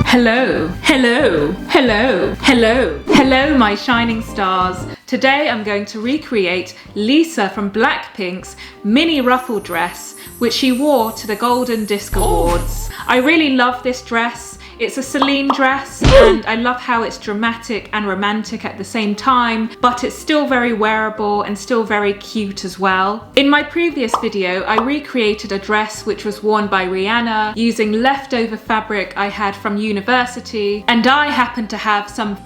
Hello, hello, hello, hello, hello my shining stars. Today I'm going to recreate Lisa from Blackpink's mini ruffle dress, which she wore to the Golden Disc Awards. I really love this dress. It's a Celine dress and I love how it's dramatic and romantic at the same time, but it's still very wearable and still very cute as well. In my previous video, I recreated a dress which was worn by ARIANA using leftover fabric I had from university, and I happen to have some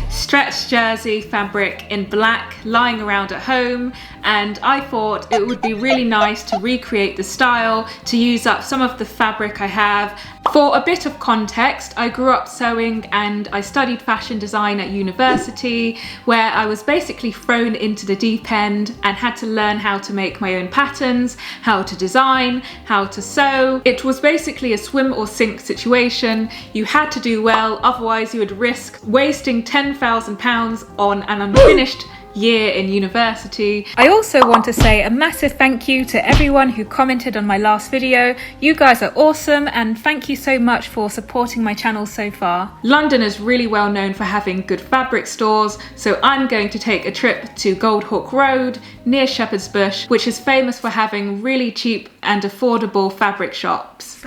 stretch jersey fabric in black lying around at home, and I thought it would be really nice to recreate the style, to use up some of the fabric I have. For a bit of context, I grew up sewing and I studied fashion design at university, where I was basically thrown into the deep end and had to learn how to make my own patterns, how to design, how to sew. It was basically a swim or sink situation. You had to do well, otherwise you would risk wasting £10,000 on an unfinished year in university. I also want to say a massive thank you to everyone who commented on my last video. You guys are awesome and thank you so much for supporting my channel so far. London is really well known for having good fabric stores, so I'm going to take a trip to Goldhawk Road near Shepherd's Bush, which is famous for having really cheap and affordable fabric shops.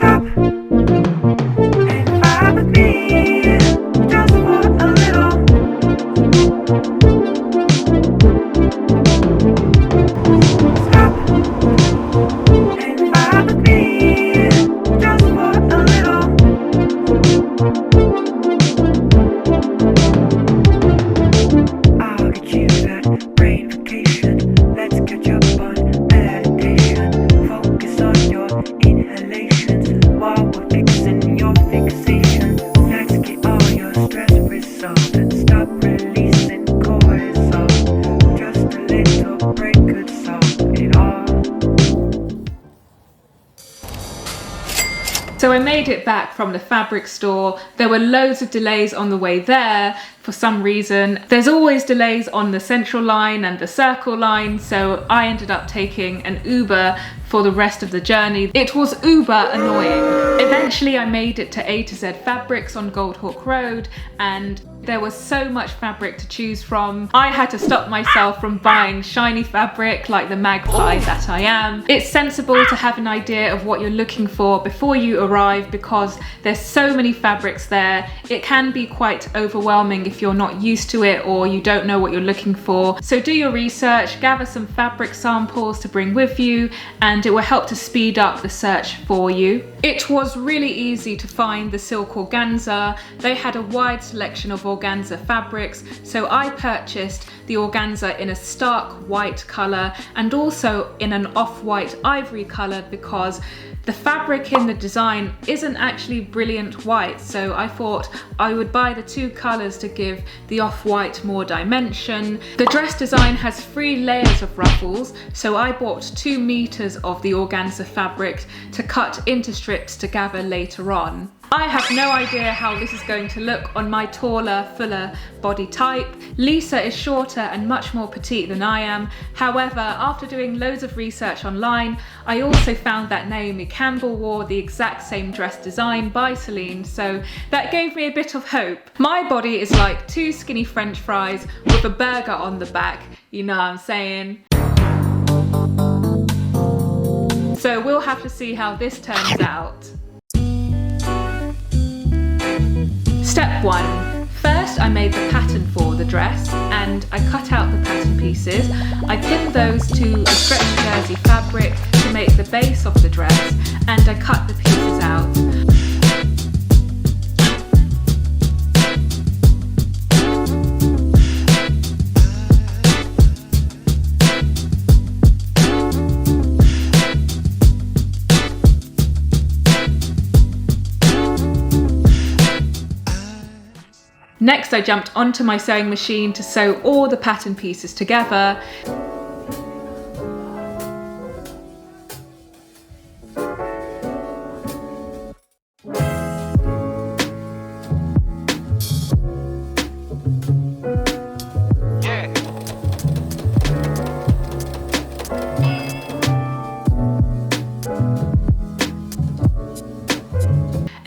So I made it back from the fabric store. There were loads of delays on the way there for some reason. There's always delays on the Central line and the Circle line, so I ended up taking an Uber for the rest of the journey. It was uber annoying. Eventually I made it to A to Z Fabrics on Goldhawk Road, and there was so much fabric to choose from. I had to stop myself from buying shiny fabric like the magpie that I am. It's sensible to have an idea of what you're looking for before you arrive, because there's so many fabrics there. It can be quite overwhelming if you're not used to it or you don't know what you're looking for. So do your research, gather some fabric samples to bring with you, and it will help to speed up the search for you. It was really easy to find the silk organza. They had a wide selection of organza fabrics, so I purchased the organza in a stark white colour and also in an off-white ivory colour, because the fabric in the design isn't actually brilliant white, so I thought I would buy the two colours to give the off-white more dimension. The dress design has 3 layers of ruffles, so I bought 2 meters of the organza fabric to cut into strips to gather later on. I have no idea how this is going to look on my taller, fuller body type. Lisa is shorter and much more petite than I am. However, after doing loads of research online, I also found that Naomi Campbell wore the exact same dress design by Celine, so that gave me a bit of hope. My body is like 2 skinny French fries with a burger on the back, you know what I'm saying? So we'll have to see how this turns out. Step 1. First I made the pattern for the dress and I cut out the pattern pieces. I pinned those to a stretch jersey fabric to make the base of the dress, and I cut the pieces out. Next I jumped onto my sewing machine to sew all the pattern pieces together.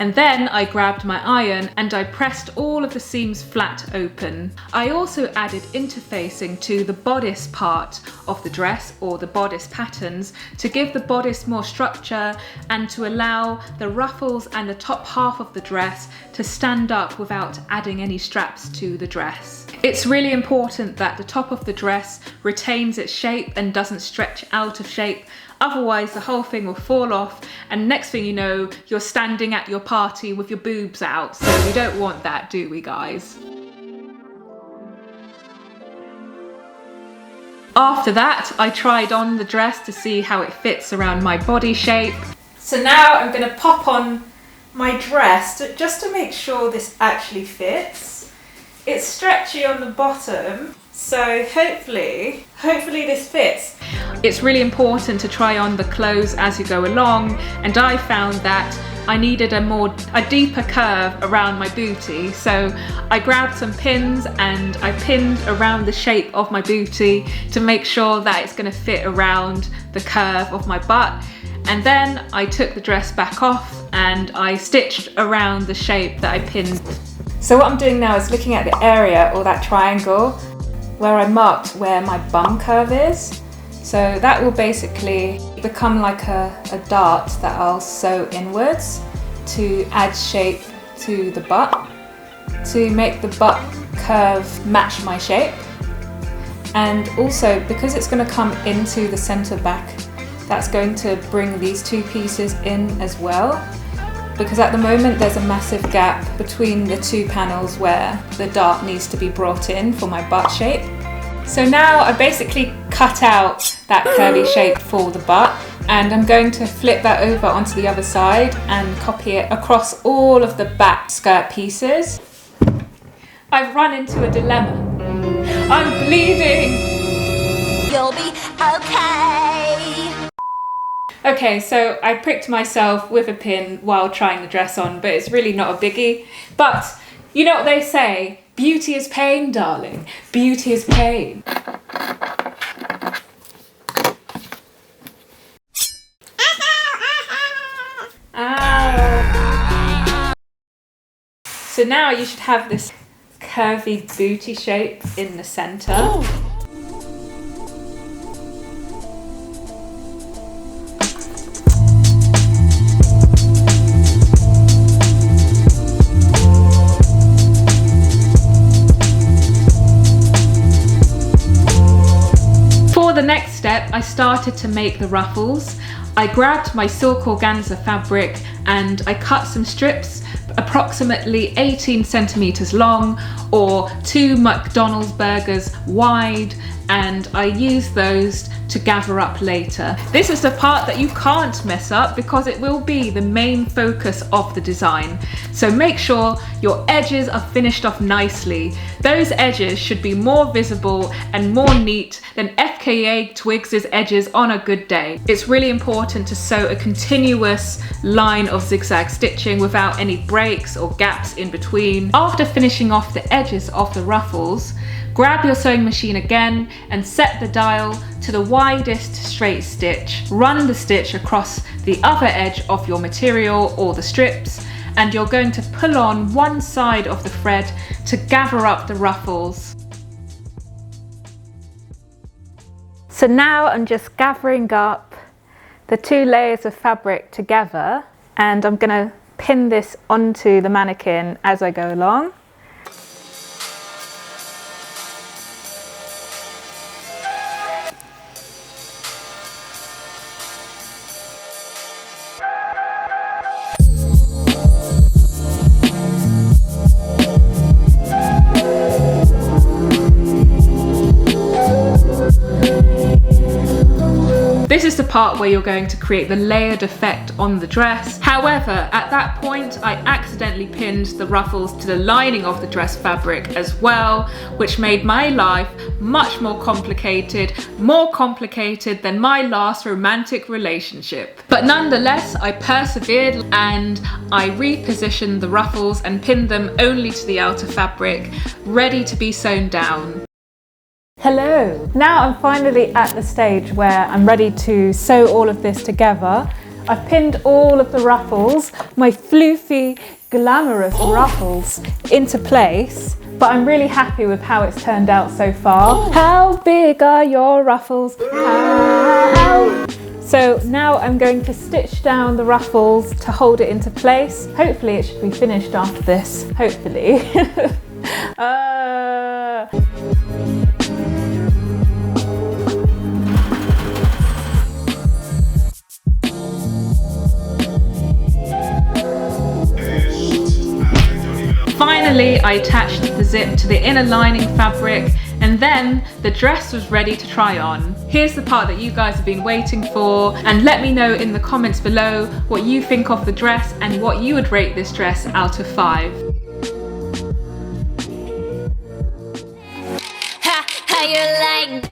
And then I grabbed my iron and I pressed all of the seams flat open. I also added interfacing to the bodice part of the dress, or the bodice patterns, to give the bodice more structure and to allow the ruffles and the top half of the dress to stand up without adding any straps to the dress. It's really important that the top of the dress retains its shape and doesn't stretch out of shape. Otherwise the whole thing will fall off, and next thing you know, you're standing at your party with your boobs out. So we don't want that, do we, guys? After that, I tried on the dress to see how it fits around my body shape. So now I'm going to pop on my dress just to make sure this actually fits. It's stretchy on the bottom, so hopefully this fits. It's really important to try on the clothes as you go along, and I found that I needed a deeper curve around my booty, so I grabbed some pins and I pinned around the shape of my booty to make sure that it's going to fit around the curve of my butt. And then I took the dress back off and I stitched around the shape that I pinned. So what I'm doing now is looking at the area, or that triangle, where I marked where my bum curve is. So that will basically become like a dart that I'll sew inwards to add shape to the butt, to make the butt curve match my shape. And also, because it's going to come into the center back, that's going to bring these two pieces in as well, because at the moment there's a massive gap between the two panels where the dart needs to be brought in for my butt shape. So now I basically cut out that curvy shape for the butt, and I'm going to flip that over onto the other side and copy it across all of the back skirt pieces. I've run into a dilemma. I'm bleeding! You'll be okay! Okay, so I pricked myself with a pin while trying the dress on, but it's really not a biggie. But you know what they say? Beauty is pain, darling. Beauty is pain. Ow. So now you should have this curvy booty shape in the center. Oh. The next step, I started to make the ruffles. I grabbed my silk organza fabric and I cut some strips approximately 18 centimeters long, or 2 McDonald's burgers wide, and I used those to gather up later. This is the part that you can't mess up because it will be the main focus of the design. So make sure your edges are finished off nicely. Those edges should be more visible and more neat than FKA Twigs' edges on a good day. It's really important to sew a continuous line of zigzag stitching without any breaks or gaps in between. After finishing off the edges of the ruffles, grab your sewing machine again and set the dial to the widest straight stitch. Run the stitch across the other edge of your material or the strips, and you're going to pull on one side of the thread to gather up the ruffles. So now I'm just gathering up the 2 layers of fabric together, and I'm going to pin this onto the mannequin as I go along. This is the part where you're going to create the layered effect on the dress. However, at that point, I accidentally pinned the ruffles to the lining of the dress fabric as well, which made my life much more complicated than my last romantic relationship. But nonetheless, I persevered and I repositioned the ruffles and pinned them only to the outer fabric, ready to be sewn down. Hello! Now I'm finally at the stage where I'm ready to sew all of this together. I've pinned all of the ruffles, my floofy, glamorous ruffles, into place. But I'm really happy with how it's turned out so far. How big are your ruffles? How? So now I'm going to stitch down the ruffles to hold it into place. Hopefully it should be finished after this. Hopefully. Finally, I attached the zip to the inner lining fabric, and then the dress was ready to try on. Here's the part that you guys have been waiting for, and let me know in the comments below what you think of the dress and what you would rate this dress out of 5. How you like?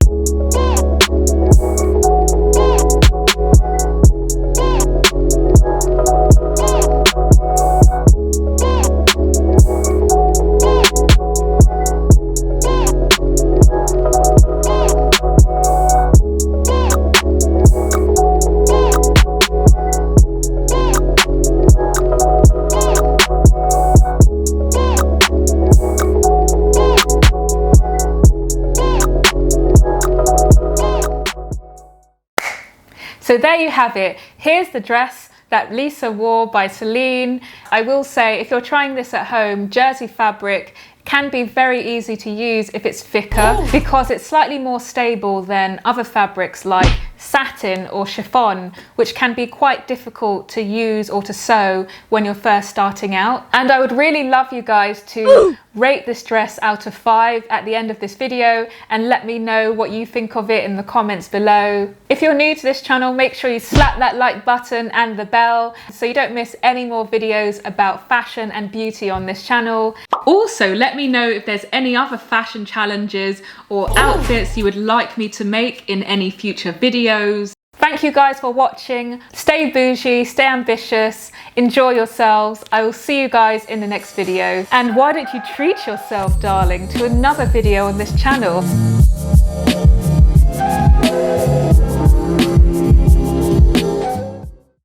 So there you have it. Here's the dress that Lisa wore by Celine. I will say, if you're trying this at home, jersey fabric can be very easy to use if it's thicker, because it's slightly more stable than other fabrics like satin or chiffon, which can be quite difficult to use or to sew when you're first starting out. And I would really love you guys to rate this dress out of 5 at the end of this video and let me know what you think of it in the comments below. If you're new to this channel, make sure you slap that like button and the bell so you don't miss any more videos about fashion and beauty on this channel. Also, let me know if there's any other fashion challenges or outfits you would like me to make in any future videos. Thank you guys for watching. Stay bougie, stay ambitious, enjoy yourselves. I will see you guys in the next video. And why don't you treat yourself, darling, to another video on this channel.